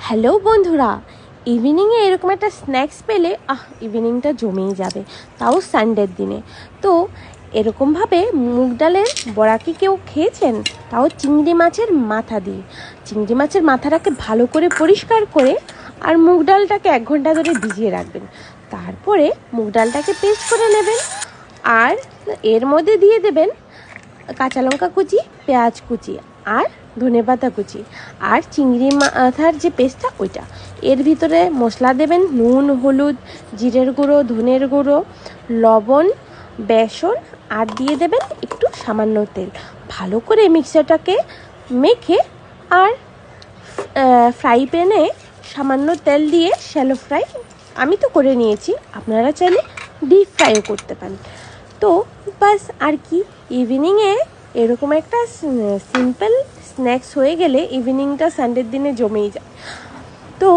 Hello বন্ধুরা, ইভিনিংয়ে এরকম একটা স্ন্যাক্স পেলে ইভিনিংটা জমেই যাবে, তাও সানডের দিনে। তো এরকমভাবে মুগ ডালের বড়া কি কেউ খেয়েছেন? তাও চিংড়ি মাছের মাথা দিয়ে। চিংড়ি মাছের মাথাটাকে ভালো করে পরিষ্কার করে আর মুগ ডালটাকে 1 ঘন্টা ধরে ভিজিয়ে রাখবেন। তারপরে মুগ ডালটাকে পেস্ট করে নেবেন আর এর মধ্যে দিয়ে দেবেন কাঁচা লঙ্কা কুচি, পেঁয়াজ কুচি আর ধনেপাতা কুচি আর চিংড়ি মাথার যে পেস্টটা ওইটা। এর ভিতরে মশলা দেবেন নুন, হলুদ, জিরের গুঁড়ো, ধনের গুঁড়ো, লবণ, বেসন আর দিয়ে দেবেন একটু সামান্য তেল। ভালো করে মিক্সারটাকে মেখে আর ফ্রাই প্যানে সামান্য তেল দিয়ে শ্যালো ফ্রাই আমি তো করে নিয়েছি, আপনারা চাইলে ডিপ ফ্রাইও করতে পারেন। তো বাস আর কি, ইভিনিংয়ে এরকম একটা সিম্পল স্ন্যাক্স হয়ে গেলে ইভিনিংটা সানডের দিনে জমেই যায়। তো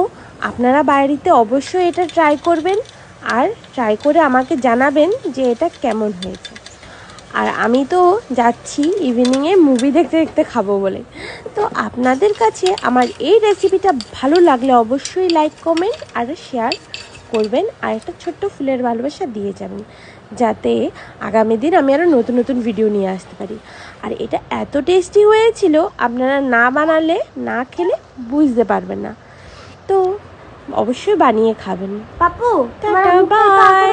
আপনারা বাড়িতে অবশ্যই এটা ট্রাই করবেন আর ট্রাই করে আমাকে জানাবেন যে এটা কেমন হয়েছে। আর আমি তো যাচ্ছি ইভিনিংয়ে মুভি দেখতে দেখতে খাবো বলে। তো আপনাদের কাছে আমার এই রেসিপিটা ভালো লাগলে অবশ্যই লাইক, কমেন্ট আর শেয়ার করবেন আর একটা ছোট্ট ফুলের ভালোবাসা দিয়ে যাবেন, যাতে আগামী দিন আমি আরও নতুন নতুন ভিডিও নিয়ে আসতে পারি। আর এটা এত টেস্টি হয়েছিল, আপনারা না বানালে না খেলে বুঝতে পারবেন না। তো অবশ্যই বানিয়ে খাবেন। Papu, tata, by.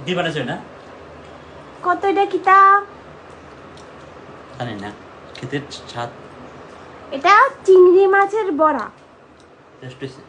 দি বানাইছো না? কত এটা কিতা? জানি না, খেতে স্বাদ এটা চিংড়ি মাছের বড়া। টেস্ট হয়েছে।